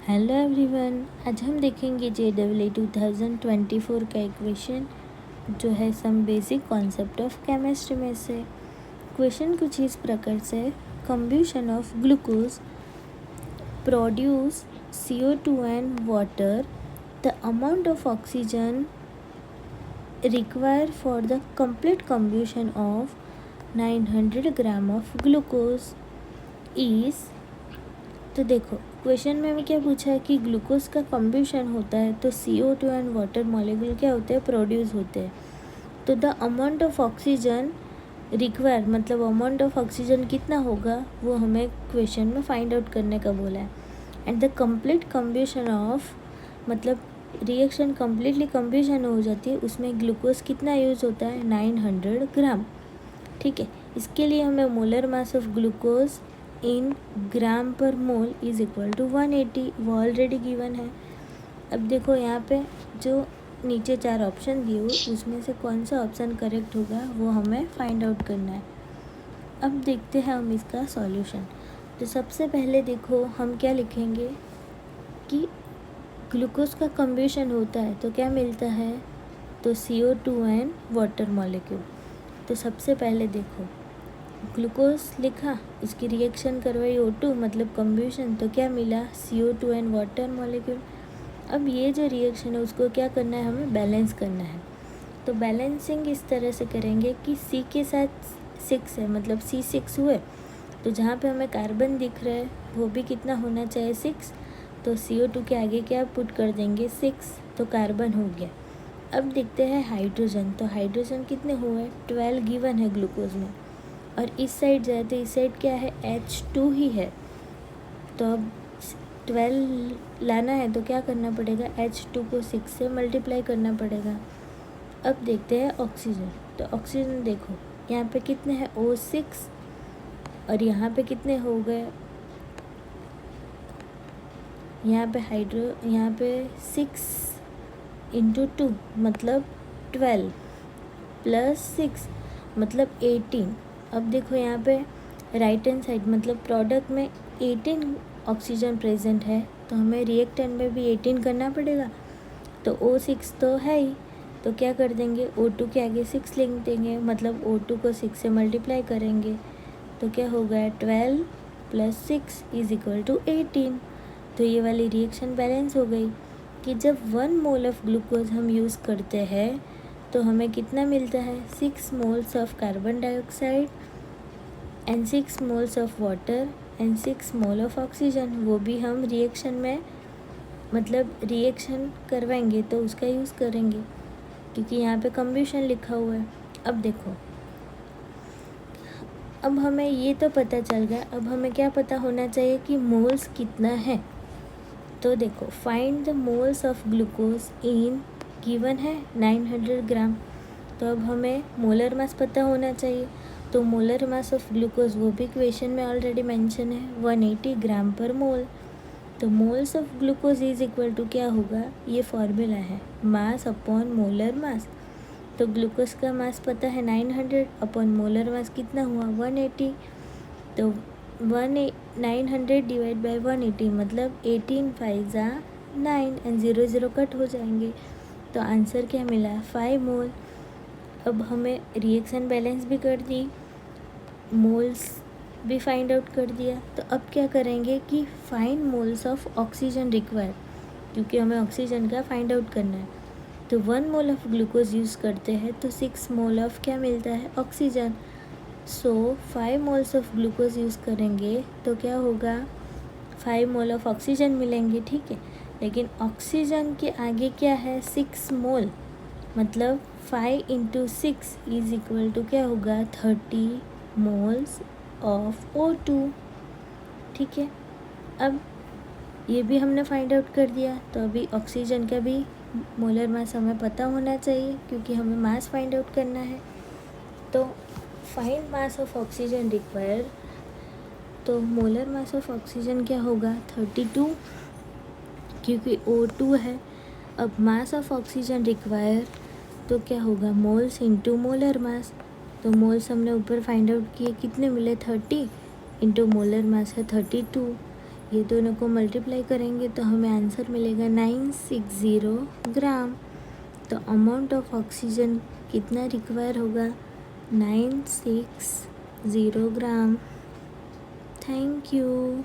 Hello everyone, आज हम देखेंगे JEE 2024 का इक्वेशन जो है some basic concept of chemistry में से। क्वेश्चन कुछ इस प्रकार से, combustion of glucose produce CO2 and water, the amount of oxygen require for the complete combustion of 900 gram of glucose is. तो देखो क्वेश्चन में हमें क्या पूछा है कि ग्लूकोज का कंब्यूशन होता है तो CO2 एंड वाटर मॉलिक्यूल क्या होते हैं, प्रोड्यूस होते हैं। तो the amount of oxygen require, मतलब अमाउंट ऑफ ऑक्सीजन कितना होगा वो हमें क्वेश्चन में फाइंड आउट करने का बोला है। And the complete combustion of, मतलब रिएक्शन कम्प्लीटली कंब्यूशन हो जाती है, उसमें ग्लूकोज कितना यूज़ होता है, 900 ग्राम। ठीक है, इसके लिए हमें molar mass of glucose in gram पर मोल इज़ इक्वल टू 180, वो ऑलरेडी गिवन है। अब देखो यहाँ पे जो नीचे 4 ऑप्शन दिए हुए उसमें से कौन सा ऑप्शन करेक्ट होगा वो हमें फाइंड आउट करना है। अब देखते हैं हम इसका सॉल्यूशन। तो सबसे पहले देखो हम क्या लिखेंगे कि ग्लूकोज का कंब्यूशन होता है तो क्या मिलता है, तो CO2 एंड वाटर मॉलिक्यूल। तो सबसे पहले देखो ग्लूकोज लिखा, इसकी रिएक्शन करवाई O2 मतलब कंब्यूशन, तो क्या मिला, CO2 एंड वाटर मॉलिक्यूल। अब ये जो रिएक्शन है उसको क्या करना है, हमें बैलेंस करना है। तो बैलेंसिंग इस तरह से करेंगे कि C के साथ 6 है, मतलब C6 हुए, तो जहाँ पे हमें कार्बन दिख रहा है वो भी कितना होना चाहिए, 6। तो CO2 के आगे क्या पुट कर देंगे, 6, तो कार्बन हो गया। अब देखते हैं हाइड्रोजन, तो हाइड्रोजन कितने हुए, 12 गिवन है ग्लूकोज में। और इस साइड जाए तो इस साइड क्या है, H2 ही है। तो अब 12 लाना है तो क्या करना पड़ेगा, H2 को 6 से मल्टीप्लाई करना पड़ेगा। अब देखते हैं ऑक्सीजन, तो ऑक्सीजन देखो यहाँ पे कितने हैं, O6, और यहाँ पे कितने हो गए, यहाँ पे 6 इंटू 2 मतलब 12 प्लस 6 मतलब 18। अब देखो यहाँ पे राइट हैंड साइड मतलब प्रोडक्ट में 18 ऑक्सीजन प्रेजेंट है, तो हमें रिएक्टेंट में भी 18 करना पड़ेगा। तो O6 तो है ही, तो क्या कर देंगे, O2 के आगे 6 लिख देंगे, मतलब O2 को 6 से मल्टीप्लाई करेंगे तो क्या हो गया, 12 प्लस 6 इज इक्वल टू 18। तो ये वाली रिएक्शन बैलेंस हो गई कि जब 1 मोल ऑफ ग्लूकोज हम यूज़ करते हैं तो हमें कितना मिलता है, 6 moles of carbon dioxide and 6 moles of water and 6 mole of oxygen. वो भी हम रिएक्शन में, मतलब रिएक्शन करवाएंगे तो उसका यूज़ करेंगे क्योंकि यहाँ पे कंब्यूशन लिखा हुआ है। अब देखो, अब हमें ये तो पता चल गया, अब हमें क्या पता होना चाहिए कि मोल्स कितना है। तो देखो find the moles of glucose in, given है 900 ग्राम, तो अब हमें मोलर मास पता होना चाहिए। तो मोलर मास ऑफ ग्लूकोज वो भी क्वेश्चन में ऑलरेडी मेंशन है, 180 ग्राम पर मोल। तो moles of glucose is equal to क्या होगा, ये फॉर्मूला है, मास अपॉन मोलर मास। तो ग्लूकोज का मास पता है 900 अपॉन मोलर मास कितना हुआ, 180। तो 900 डिवाइड बाई 180 मतलब 18 5 जा 9 एंड 0 0 कट हो जाएंगे। तो आंसर क्या मिला, 5 मोल। अब हमें रिएक्शन बैलेंस भी कर दी, मोल्स भी फाइंड आउट कर दिया। तो अब क्या करेंगे कि find moles of oxygen require, क्योंकि हमें ऑक्सीजन का फाइंड आउट करना है। तो 1 मोल ऑफ ग्लूकोज यूज़ करते हैं तो 6 मोल ऑफ क्या मिलता है, oxygen. So 5 moles of glucose use करेंगे तो क्या होगा, 5 मोल ऑफ ऑक्सीजन मिलेंगे। ठीक है, लेकिन ऑक्सीजन के आगे क्या है, 6 मोल, मतलब 5 इंटू 6 इज इक्वल टू क्या होगा, 30 मोल्स ऑफ O2। ठीक है, अब ये भी हमने फाइंड आउट कर दिया। तो अभी ऑक्सीजन का भी मोलर मास हमें पता होना चाहिए क्योंकि हमें मास फाइंड आउट करना है। तो find mass of oxygen require, तो मोलर मास ऑफ ऑक्सीजन क्या होगा, 32, क्योंकि O2 है। अब मास ऑफ ऑक्सीजन रिक्वायर तो क्या होगा, मोल्स इंटू मोलर मास। तो मोल्स हमने ऊपर फाइंड आउट किए, कितने मिले, 30 इंटू मोलर मास है 32, ये दोनों को मल्टीप्लाई करेंगे तो हमें आंसर मिलेगा 960 ग्राम। तो अमाउंट ऑफ ऑक्सीजन कितना रिक्वायर होगा? 960 ग्राम। Thank you.